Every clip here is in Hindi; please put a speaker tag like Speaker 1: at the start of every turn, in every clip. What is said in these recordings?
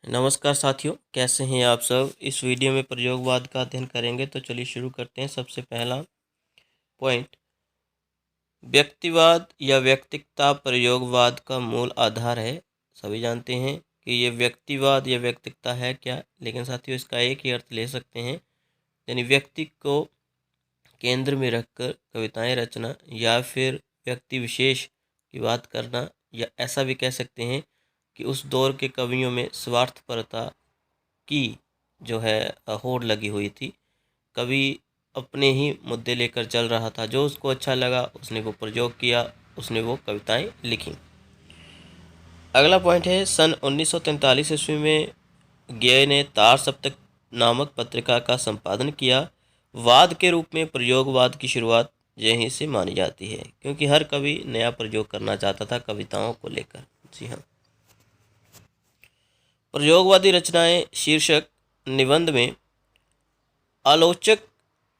Speaker 1: नमस्कार साथियों, कैसे हैं आप सब। इस वीडियो में प्रयोगवाद का अध्ययन करेंगे, तो चलिए शुरू करते हैं। सबसे पहला पॉइंट, व्यक्तिवाद या व्यक्तिकता प्रयोगवाद का मूल आधार है। सभी जानते हैं कि ये व्यक्तिवाद या व्यक्तिकता है क्या, लेकिन साथियों इसका एक ही अर्थ ले सकते हैं, यानी व्यक्ति को केंद्र में रखकर कविताएं रचना या फिर व्यक्ति विशेष की बात करना, या ऐसा भी कह सकते हैं कि उस दौर के कवियों में स्वार्थपरता की जो है होड़ लगी हुई थी। कवि अपने ही मुद्दे लेकर चल रहा था, जो उसको अच्छा लगा उसने वो प्रयोग किया, उसने वो कविताएं लिखी। अगला पॉइंट है, सन 1943 ईस्वी में गे ने तार सप्तक नामक पत्रिका का संपादन किया। वाद के रूप में प्रयोगवाद की शुरुआत यहीं से मानी जाती है, क्योंकि हर कवि नया प्रयोग करना चाहता था कविताओं को लेकर। जी हाँ, प्रयोगवादी रचनाएं शीर्षक निबंध में आलोचक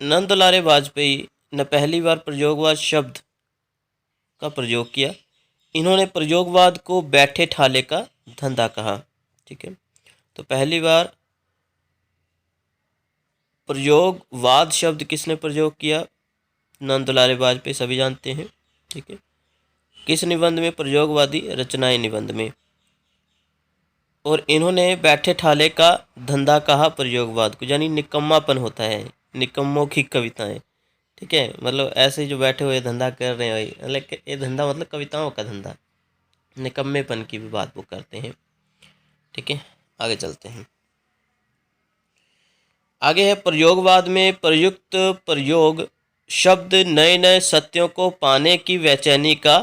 Speaker 1: नंदलाल वाजपेयी ने पहली बार प्रयोगवाद शब्द का प्रयोग किया। इन्होंने प्रयोगवाद को बैठे ठाले का धंधा कहा। ठीक है, तो पहली बार प्रयोगवाद शब्द किसने प्रयोग किया? नंदलाल वाजपेयी, सभी जानते हैं। ठीक है, किस निबंध में? प्रयोगवादी रचनाएं निबंध में। और इन्होंने बैठे ठाले का धंधा कहा प्रयोगवाद को, यानी निकम्मापन होता है, निकम्मों की कविताएं। ठीक है, मतलब ऐसे जो बैठे हुए धंधा कर रहे हैं, मतलब ये धंधा मतलब कविताओं का धंधा, निकम्मेपन की भी बात वो करते हैं। ठीक है, आगे चलते हैं। आगे है, प्रयोगवाद में प्रयुक्त प्रयोग शब्द नए नए सत्यों को पाने की बेचैनी का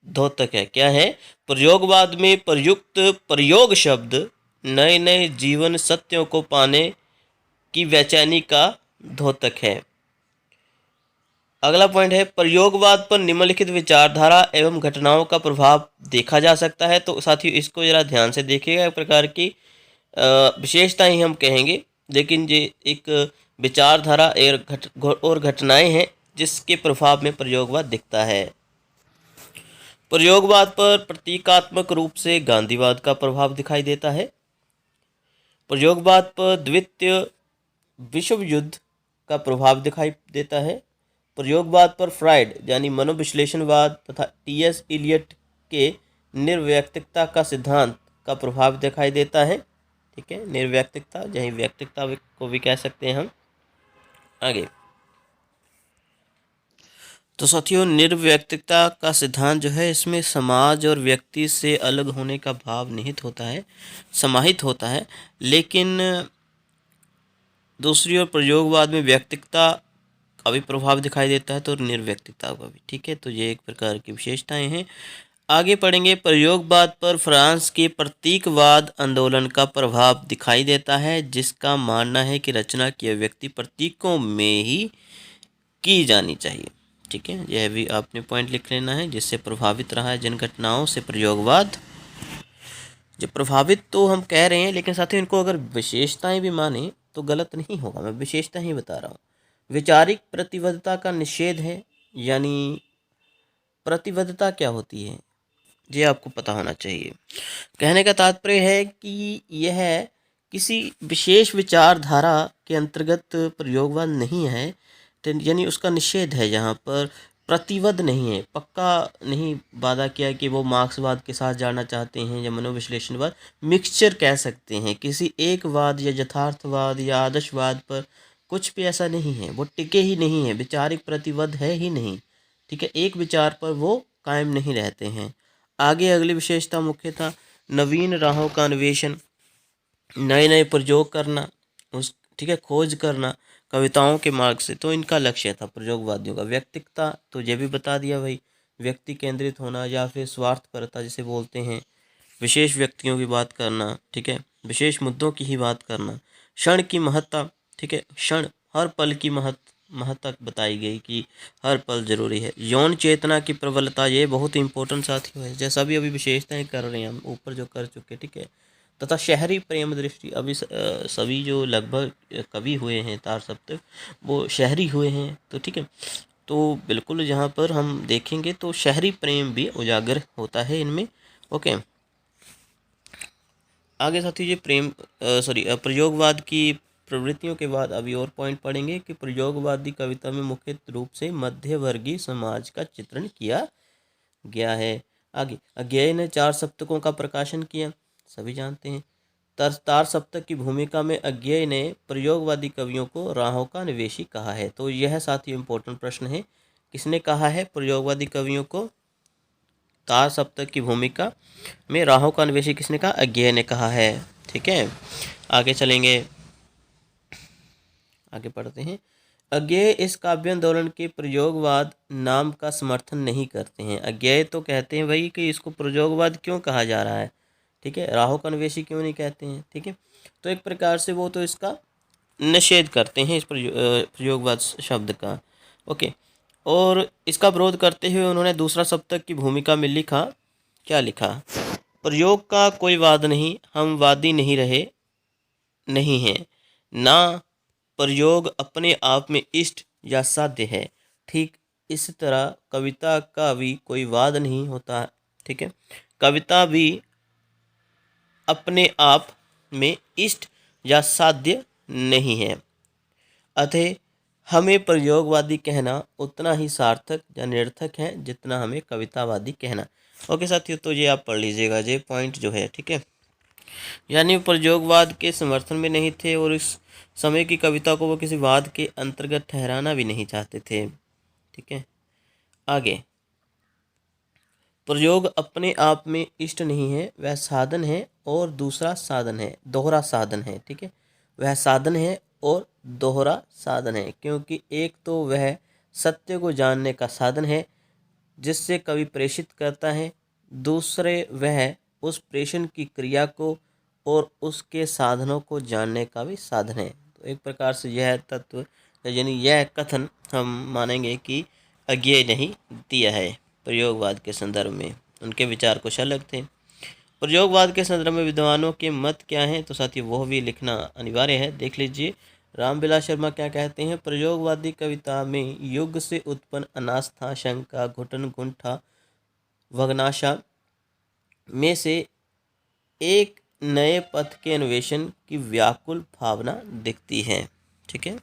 Speaker 1: द्योतक है। क्या है? प्रयोगवाद में प्रयुक्त प्रयोग शब्द नए नए जीवन सत्यों को पाने की बेचैनी का द्योतक है। अगला पॉइंट है, प्रयोगवाद पर निम्नलिखित विचारधारा एवं घटनाओं का प्रभाव देखा जा सकता है। तो साथियों इसको जरा ध्यान से देखिएगा, एक प्रकार की विशेषता ही हम कहेंगे, लेकिन ये एक विचारधारा और घटनाएं हैं जिसके प्रभाव में प्रयोगवाद दिखता है। प्रयोगवाद पर प्रतीकात्मक रूप से गांधीवाद का प्रभाव दिखाई देता है। प्रयोगवाद पर द्वितीय विश्व युद्ध का प्रभाव दिखाई देता है। प्रयोगवाद पर फ्राइड यानी मनोविश्लेषणवाद तथा टी.एस. इलियट के निर्व्यक्तिकता का सिद्धांत का प्रभाव दिखाई देता है। ठीक है, निर्व्यक्तिकता, यही व्यक्तिकता को भी कह सकते हैं हम। आगे तो साथियों, निर्व्यक्तिकता का सिद्धांत जो है, इसमें समाज और व्यक्ति से अलग होने का भाव निहित होता है, समाहित होता है। लेकिन दूसरी ओर प्रयोगवाद में व्यक्तिकता का भी प्रभाव दिखाई देता है, तो निर्व्यक्तिकता का भी। ठीक है, तो ये एक प्रकार की विशेषताएं हैं। आगे पढ़ेंगे, प्रयोगवाद पर फ्रांस के प्रतीकवाद आंदोलन का प्रभाव दिखाई देता है, जिसका मानना है कि रचना की अभिव्यक्ति प्रतीकों में ही की जानी चाहिए। ठीक है, यह भी आपने पॉइंट लिख लेना है, जिससे प्रभावित रहा है जिन घटनाओं से प्रयोगवाद। जो प्रभावित तो हम कह रहे हैं, लेकिन साथ ही इनको अगर विशेषताएं भी माने तो गलत नहीं होगा, मैं विशेषता ही बता रहा हूँ। वैचारिक प्रतिबद्धता का निषेध है, यानी प्रतिबद्धता क्या होती है ये आपको पता होना चाहिए। कहने का तात्पर्य है कि यह किसी विशेष विचारधारा के अंतर्गत प्रयोगवाद नहीं है, यानी उसका निषेध है। यहाँ पर प्रतिबद्ध नहीं है, पक्का नहीं वादा किया कि वो मार्क्सवाद के साथ जाना चाहते हैं या मनोविश्लेषणवाद, मिक्सचर कह सकते हैं। किसी एक वाद या यथार्थवाद या आदर्शवाद पर कुछ भी ऐसा नहीं है, वो टिके ही नहीं है, वैचारिक प्रतिबद्ध है ही नहीं। ठीक है, एक विचार पर वो कायम नहीं रहते हैं। आगे अगली विशेषता मुख्यतः नवीन राहों का अन्वेषण, नए नए प्रयोग करना, ठीक है, खोज करना कविताओं के मार्ग से, तो इनका लक्ष्य था प्रयोगवादियों का। व्यक्तिकता तो ये भी बता दिया भाई, व्यक्ति केंद्रित होना या फिर स्वार्थपरता जिसे बोलते हैं, विशेष व्यक्तियों की बात करना। ठीक है, विशेष मुद्दों की ही बात करना। क्षण की महत्ता, ठीक है, क्षण, हर पल की महत्ता बताई गई कि हर पल जरूरी है। यौन चेतना की प्रबलता, ये बहुत इंपॉर्टेंट साथी है, जैसा भी अभी विशेषताएं कर रहे हैं हम ऊपर जो कर चुके। ठीक है, तथा शहरी प्रेम दृष्टि। अभी सभी जो लगभग कवि हुए हैं तार सप्तक वो शहरी हुए हैं, तो ठीक है, तो बिल्कुल यहाँ पर हम देखेंगे तो शहरी प्रेम भी उजागर होता है इनमें। ओके, आगे साथी ये प्रयोगवाद की प्रवृत्तियों के बाद अभी और पॉइंट पढ़ेंगे कि प्रयोगवादी कविता में मुख्य रूप से मध्यवर्गीय समाज का चित्रण किया गया है। आगे अज्ञेय ने 4 सप्तकों का प्रकाशन किया, सभी जानते हैं। तार सप्तक की भूमिका में अज्ञेय ने प्रयोगवादी कवियों को राहों का निवेशी कहा है। तो यह साथी इम्पोर्टेंट प्रश्न है, किसने कहा है प्रयोगवादी कवियों को तार सप्तक की भूमिका में राहों का निवेशी किसने कहा? अज्ञेय ने कहा है। ठीक है, आगे चलेंगे, आगे पढ़ते हैं। अज्ञेय इस काव्य आंदोलन के प्रयोगवाद नाम का समर्थन नहीं करते हैं। अज्ञेय तो कहते हैं भाई कि इसको प्रयोगवाद क्यों कहा जा रहा है, ठीक है, राहों का निवेशी क्यों नहीं कहते हैं, ठीक है, तो एक प्रकार से वो तो इसका निषेध करते हैं इस प्रयोगवाद शब्द का। ओके, और इसका विरोध करते हुए उन्होंने दूसरा सप्तक की भूमिका में लिखा, क्या लिखा? प्रयोग का कोई वाद नहीं, हम वादी नहीं रहे नहीं हैं, ना प्रयोग अपने आप में इष्ट या साध्य है। ठीक इस तरह कविता का भी कोई वाद नहीं होता, ठीक है, कविता भी अपने आप में इष्ट या साध्य नहीं है, अतः हमें प्रयोगवादी कहना उतना ही सार्थक या निरर्थक है जितना हमें कवितावादी कहना। ओके साथियों, तो ये आप पढ़ लीजिएगा, ये पॉइंट जो है, ठीक है, यानी प्रयोगवाद के समर्थन में नहीं थे और इस समय की कविता को वो किसी वाद के अंतर्गत ठहराना भी नहीं चाहते थे। ठीक है, आगे प्रयोग अपने आप में इष्ट नहीं है, वह साधन है और दूसरा साधन है, दोहरा साधन है। ठीक है, वह साधन है और दोहरा साधन है, क्योंकि एक तो वह सत्य को जानने का साधन है जिससे कवि प्रेषित करता है, दूसरे वह उस प्रेषण की क्रिया को और उसके साधनों को जानने का भी साधन है। तो एक प्रकार से यह तत्व यानी यह कथन हम मानेंगे कि अज्ञेय नहीं दिया है प्रयोगवाद के संदर्भ में, उनके विचार कुछ अलग थे। प्रयोगवाद के संदर्भ में विद्वानों के मत क्या हैं, तो साथ ही वह भी लिखना अनिवार्य है। देख लीजिए रामविलास शर्मा क्या कहते हैं, प्रयोगवादी कविता में युग से उत्पन्न अनास्था, शंका, घुटन, गुंठा, वग्नाशा में से एक नए पथ के अन्वेषण की व्याकुल भावना दिखती है। ठीक है,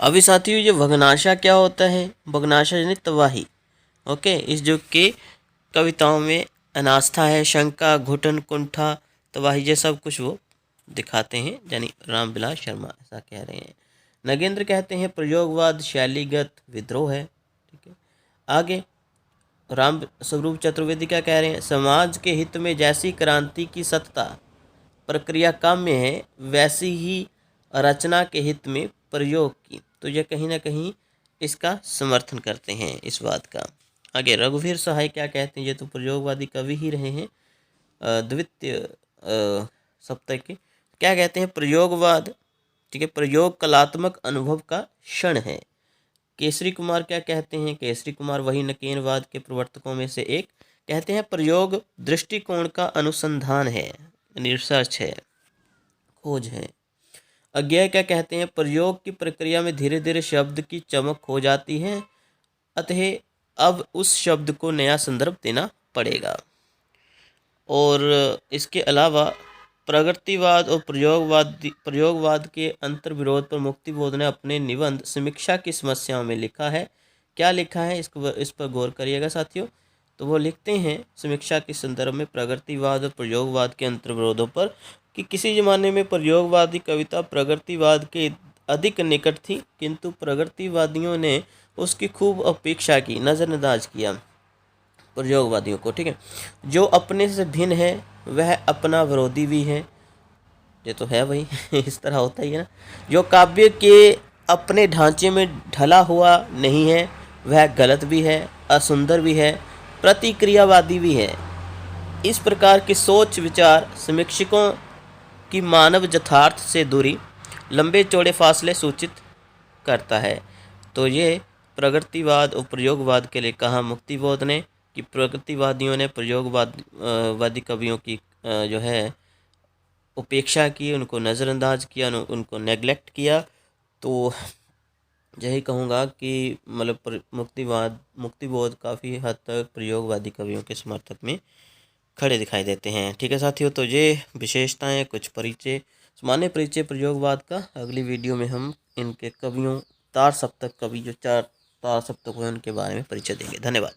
Speaker 1: अभी साथियों ये वग्नाशा क्या होता है? वग्नाशा यानी तबाही। ओके, इस युग के कविताओं में अनास्था है, शंका, घुटन, कुंठा, तबाही, ये सब कुछ वो दिखाते हैं, यानी रामविलास शर्मा ऐसा कह रहे हैं। नगेंद्र कहते हैं प्रयोगवाद शैलीगत विद्रोह है। ठीक है, आगे राम स्वरूप चतुर्वेदी क्या कह रहे हैं, समाज के हित में जैसी क्रांति की सत्ता प्रक्रिया काम्य है, वैसी ही रचना के हित में प्रयोग की। तो यह कहीं ना कहीं इसका समर्थन करते हैं इस बात का। आगे रघुवीर सहाय क्या कहते हैं, ये तो प्रयोगवादी कवि ही रहे हैं द्वितीय सप्तक के। क्या कहते हैं, प्रयोगवाद, ठीक है, प्रयोग कलात्मक अनुभव का क्षण है। केसरी कुमार क्या कहते हैं, केसरी कुमार वही नकेनवाद के प्रवर्तकों में से एक, कहते हैं प्रयोग दृष्टिकोण का अनुसंधान है, रिसर्च है, खोज है। अज्ञेय क्या कहते हैं, प्रयोग की प्रक्रिया में धीरे धीरे शब्द की चमक खो जाती है, अतः अब उस शब्द को नया संदर्भ देना पड़ेगा। और इसके अलावा प्रगतिवाद और प्रयोगवाद के अंतर्विरोध पर मुक्तिबोध ने अपने निबंध समीक्षा की समस्याओं में लिखा है। क्या लिखा है, इस पर गौर करिएगा साथियों। तो वो लिखते हैं समीक्षा के संदर्भ में प्रगतिवाद और प्रयोगवाद के अंतर्विरोधों पर कि किसी ज़माने में प्रयोगवादी कविता प्रगतिवाद के अधिक निकट थी, किंतु प्रगतिवादियों ने उसकी खूब अपेक्षा की, नज़रअंदाज किया प्रयोगवादियों को। ठीक है, जो अपने से भिन्न है वह अपना विरोधी भी है, ये तो है भाई इस तरह होता ही है ना। जो काव्य के अपने ढांचे में ढला हुआ नहीं है वह गलत भी है, असुंदर भी है, प्रतिक्रियावादी भी है। इस प्रकार की सोच विचार समीक्षकों की मानव यथार्थ से दूरी, लंबे चौड़े फासले सूचित करता है। तो ये प्रगतिवाद और प्रयोगवाद के लिए कहा मुक्तिबोध ने कि प्रगतिवादियों ने प्रयोगवादी कवियों की जो है उपेक्षा की, उनको नज़रअंदाज किया, उनको नेगलेक्ट किया। तो यही कहूँगा कि मतलब मुक्तिबोध काफ़ी हद तक प्रयोगवादी कवियों के समर्थक में खड़े दिखाई देते हैं। ठीक है साथियों, तो ये विशेषताएं, कुछ परिचय, सामान्य परिचय प्रयोगवाद का। अगली वीडियो में हम इनके कवियों, तार सप्तक कवि जो 4 तार सप्तक हैं उनके बारे में परिचय देंगे। धन्यवाद।